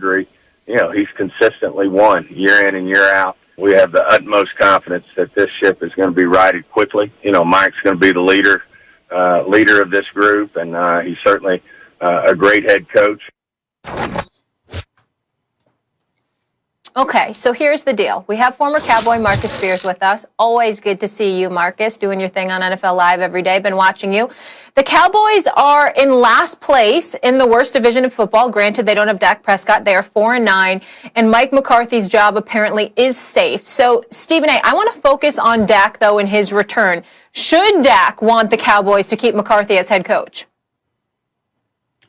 degree. He's consistently won year in and year out. We have the utmost confidence that this ship is going to be righted quickly. Mike's going to be the leader of this group, and he's certainly a great head coach. Okay, so here's the deal. We have former Cowboy Marcus Spears with us. Always good to see you, Marcus, doing your thing on NFL Live every day. Been watching you. The Cowboys are in last place in the worst division of football. Granted, they don't have Dak Prescott. They are 4-9, and Mike McCarthy's job apparently is safe. So, Stephen A., I want to focus on Dak, though, in his return. Should Dak want the Cowboys to keep McCarthy as head coach?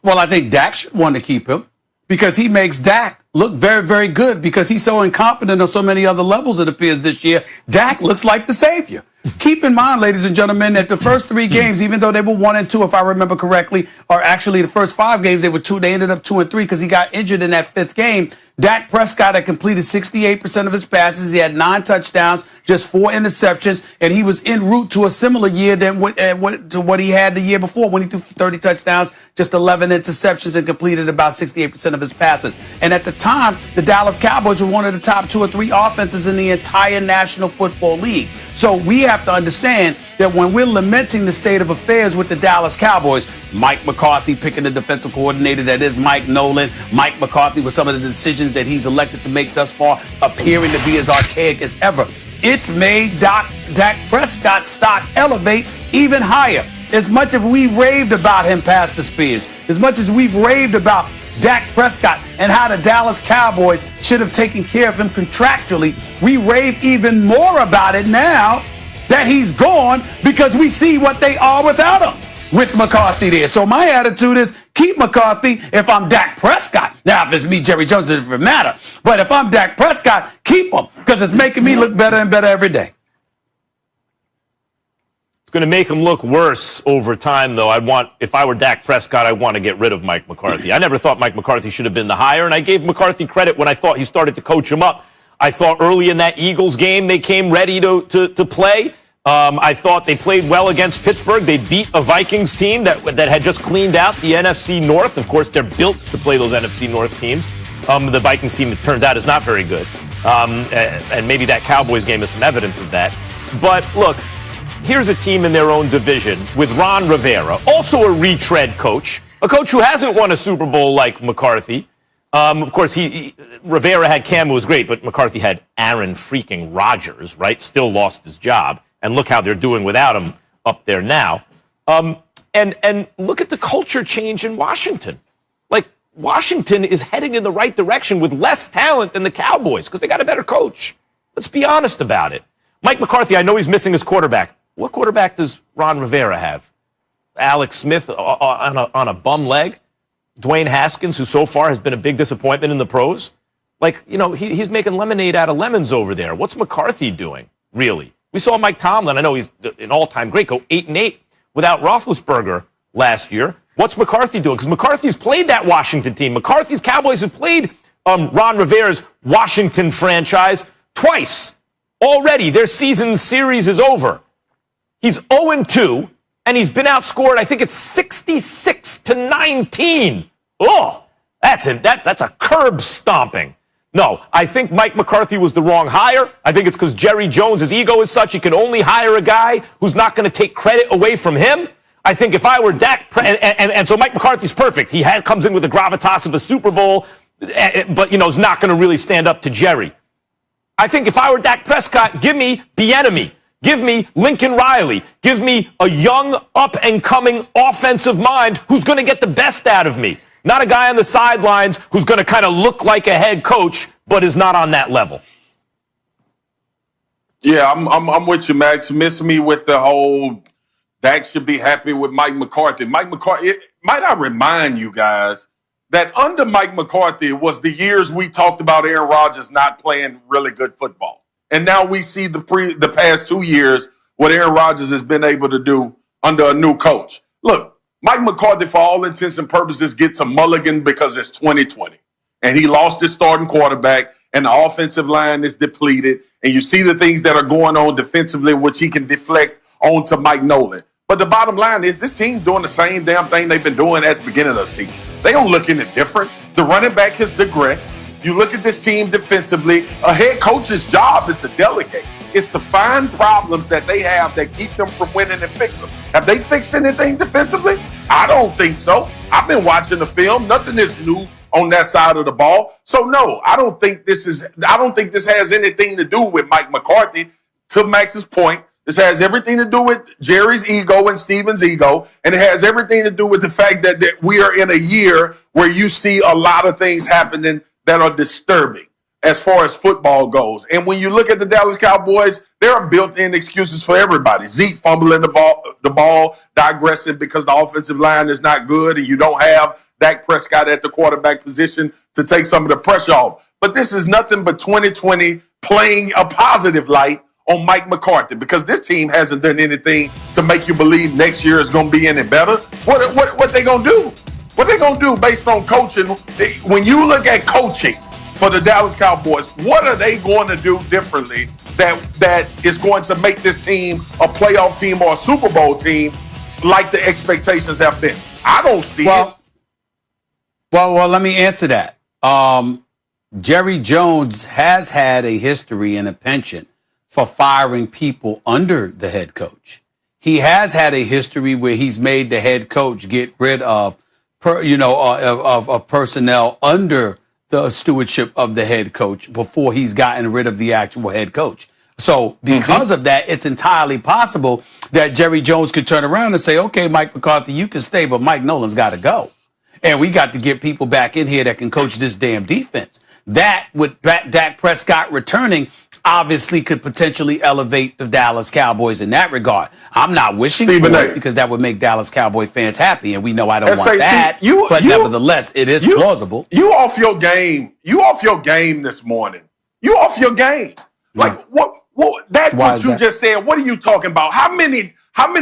Well, I think Dak should want to keep him because he makes Dak look very, very good because he's so incompetent on so many other levels, it appears, this year. Dak looks like the savior. Keep in mind, ladies and gentlemen, that the first 3 games, even though they were 1-2, if I remember correctly, or actually the first 5 games, they ended up 2-3 because he got injured in that 5th game. Dak Prescott had completed 68% of his passes. He had 9 touchdowns, just 4 interceptions, and he was en route to a similar year to what he had the year before when he threw 30 touchdowns, just 11 interceptions, and completed about 68% of his passes. And at the time, the Dallas Cowboys were one of the top 2 or 3 offenses in the entire National Football League. So we have to understand that when we're lamenting the state of affairs with the Dallas Cowboys, Mike McCarthy picking the defensive coordinator that is Mike Nolan, Mike McCarthy with some of the decisions that he's elected to make thus far appearing to be as archaic as ever. It's made Dak Prescott stock elevate even higher. As much as we raved about him, Pastor Spears, as much as we've raved about Dak Prescott and how the Dallas Cowboys should have taken care of him contractually, we rave even more about it now that he's gone because we see what they are without him with McCarthy there. So my attitude is keep McCarthy if I'm Dak Prescott. Now, if it's me, Jerry Jones, it doesn't matter. But if I'm Dak Prescott, keep him because it's making me look better and better every day. It's going to make him look worse over time, though. If I were Dak Prescott, I'd want to get rid of Mike McCarthy. I never thought Mike McCarthy should have been the hire, and I gave McCarthy credit when I thought he started to coach him up. I thought early in that Eagles game they came ready to play. I thought they played well against Pittsburgh. They beat a Vikings team that had just cleaned out the NFC North. Of course, they're built to play those NFC North teams. The Vikings team, it turns out, is not very good. And maybe that Cowboys game is some evidence of that. But look, here's a team in their own division with Ron Rivera, also a retread coach, a coach who hasn't won a Super Bowl like McCarthy. Of course, Rivera had Cam, who was great, but McCarthy had Aaron freaking Rodgers, right? Still lost his job. And look how they're doing without him up there now. And look at the culture change in Washington. Like, Washington is heading in the right direction with less talent than the Cowboys because they got a better coach. Let's be honest about it. Mike McCarthy, I know he's missing his quarterback. What quarterback does Ron Rivera have? Alex Smith on a bum leg? Dwayne Haskins, who so far has been a big disappointment in the pros? Like, he's making lemonade out of lemons over there. What's McCarthy doing, really? We saw Mike Tomlin, I know he's an all-time great, go 8-8 without Roethlisberger last year. What's McCarthy doing? Because McCarthy's played that Washington team. McCarthy's Cowboys have played Ron Rivera's Washington franchise twice already. Their season series is over. He's 0-2, and he's been outscored, I think it's 66-19. Oh, that's a curb stomping. No, I think Mike McCarthy was the wrong hire. I think it's because Jerry Jones' ego is such he can only hire a guy who's not going to take credit away from him. I think if I were Dak, and so Mike McCarthy's perfect. He comes in with the gravitas of a Super Bowl, but is not going to really stand up to Jerry. I think if I were Dak Prescott, give me Bieniemy, give me Lincoln Riley, give me a young, up-and-coming offensive mind who's going to get the best out of me. Not a guy on the sidelines who's going to kind of look like a head coach, but is not on that level. Yeah, I'm with you, Max. Miss me with the whole Dak should be happy with Mike McCarthy. Mike McCarthy, might I remind you guys that under Mike McCarthy it was the years we talked about Aaron Rodgers not playing really good football. And now we see the past 2 years what Aaron Rodgers has been able to do under a new coach. Look, Mike McCarthy, for all intents and purposes, gets a mulligan because it's 2020. And he lost his starting quarterback, and the offensive line is depleted. And you see the things that are going on defensively, which he can deflect onto Mike Nolan. But the bottom line is this team's doing the same damn thing they've been doing at the beginning of the season. They don't look any different. The running back has digressed. You look at this team defensively, a head coach's job is to delegate. It's to find problems that they have that keep them from winning and fix them. Have they fixed anything defensively? I don't think so. I've been watching the film. Nothing is new on that side of the ball. So no, I don't think this has anything to do with Mike McCarthy. To Max's point, this has everything to do with Jerry's ego and Steven's ego, and it has everything to do with the fact that we are in a year where you see a lot of things happening that are disturbing as far as football goes. And when you look at the Dallas Cowboys, there are built-in excuses for everybody. Zeke fumbling the ball, digressing because the offensive line is not good, and you don't have Dak Prescott at the quarterback position to take some of the pressure off. But this is nothing but 2020 playing a positive light on Mike McCarthy, because this team hasn't done anything to make you believe next year is going to be any better. What they going to do? What they going to do based on coaching? When you look at coaching for the Dallas Cowboys, what are they going to do differently that is going to make this team a playoff team or a Super Bowl team like the expectations have been? I don't see it. Well, let me answer that. Jerry Jones has had a history and a penchant for firing people under the head coach. He has had a history where he's made the head coach get rid of personnel under the stewardship of the head coach before he's gotten rid of the actual head coach. So because of that, it's entirely possible that Jerry Jones could turn around and say, okay, Mike McCarthy, you can stay, but Mike Nolan's got to go. And we got to get people back in here that can coach this damn defense. That, with Dak Prescott returning, obviously could potentially elevate the Dallas Cowboys in that regard. I'm not wishing for it because that would make Dallas Cowboy fans happy, and we know I don't want that. But nevertheless, it is plausible. You off your game. You off your game this morning. You off your game. Like what you just said. What are you talking about? How many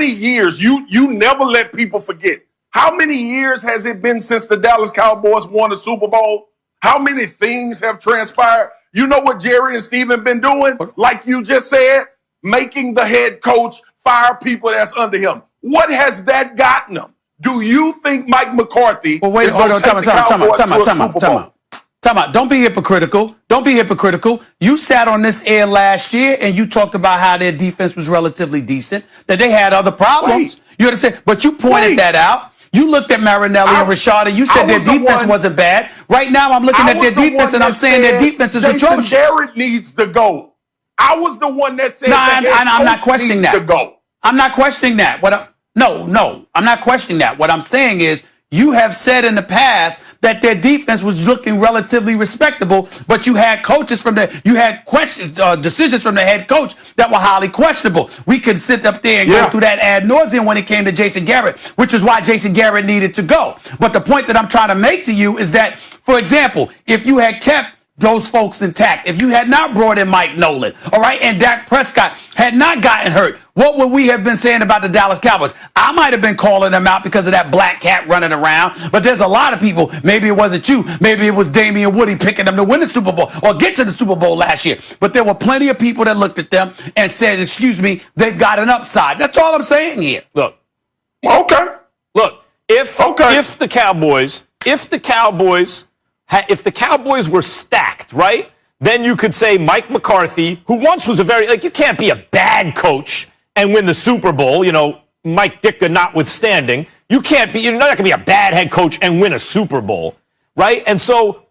years you never let people forget? How many years has it been since the Dallas Cowboys won a Super Bowl? How many things have transpired? You know what Jerry and Steven been doing? Like you just said, making the head coach fire people that's under him. What has that gotten them? Do you think Mike McCarthy is going to take the Cowboys to a Super Bowl? Time out. Don't be hypocritical. Don't be hypocritical. You sat on this air last year and you talked about how their defense was relatively decent, that they had other problems. You understand? But you pointed that out. You looked at Marinelli and Rashad and you said their defense wasn't bad. Right now I'm looking at their defense and I'm saying their defense is atrocious. Jared needs to go. I was the one that said I'm not questioning that. To go. I'm not questioning that. No, I'm not questioning that. What I'm saying is you have said in the past that their defense was looking relatively respectable, but you had decisions from the head coach that were highly questionable. We could sit up there and go through that ad nauseum when it came to Jason Garrett, which is why Jason Garrett needed to go. But the point that I'm trying to make to you is that, for example, if you had kept those folks intact, if you had not brought in Mike Nolan, all right, and Dak Prescott had not gotten hurt, what would we have been saying about the Dallas Cowboys? I might have been calling them out because of that black cat running around, but there's a lot of people, maybe it wasn't you, maybe it was Damian Woody picking them to win the Super Bowl or get to the Super Bowl last year, but there were plenty of people that looked at them and said, excuse me, they've got an upside. That's all I'm saying here. Look. Okay. Look, if the Cowboys were stacked, right, then you could say Mike McCarthy, who once was you can't be a bad coach and win the Super Bowl, Mike Ditka notwithstanding. You're not going to be a bad head coach and win a Super Bowl, right? And so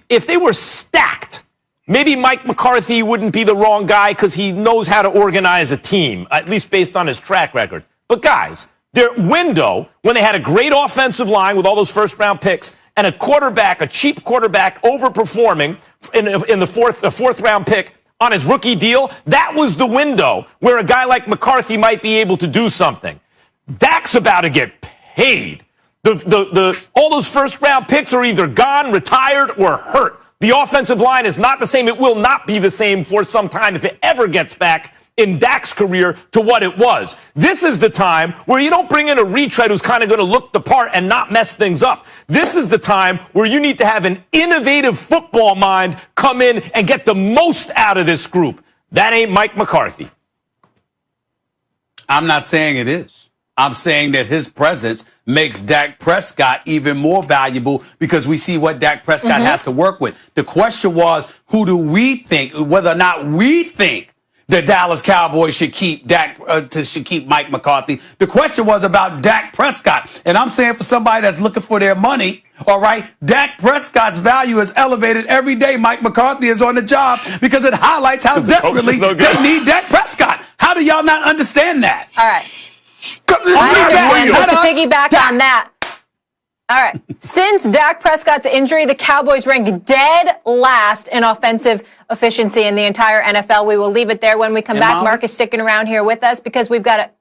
if they were stacked, maybe Mike McCarthy wouldn't be the wrong guy because he knows how to organize a team, at least based on his track record. But guys, their window, when they had a great offensive line with all those first-round picks, and a cheap quarterback, overperforming in the fourth round pick on his rookie deal, that was the window where a guy like McCarthy might be able to do something. Dak's about to get paid. All those first round picks are either gone, retired, or hurt. The offensive line is not the same. It will not be the same for some time if it ever gets back in Dak's career to what it was. This is the time where you don't bring in a retread who's kind of going to look the part and not mess things up. This is the time where you need to have an innovative football mind come in and get the most out of this group. That ain't Mike McCarthy. I'm not saying it is. I'm saying that his presence makes Dak Prescott even more valuable because we see what Dak Prescott has to work with. The question was, who do we think, whether or not we think the Dallas Cowboys should keep should keep Mike McCarthy. The question was about Dak Prescott. And I'm saying for somebody that's looking for their money, all right, Dak Prescott's value is elevated every day Mike McCarthy is on the job because it highlights how desperately they need Dak Prescott. How do y'all not understand that? All right. I understand. Just to piggyback on that. All right. Since Dak Prescott's injury, the Cowboys rank dead last in offensive efficiency in the entire NFL. We will leave it there when we come back. Molly? Mark is sticking around here with us because we've got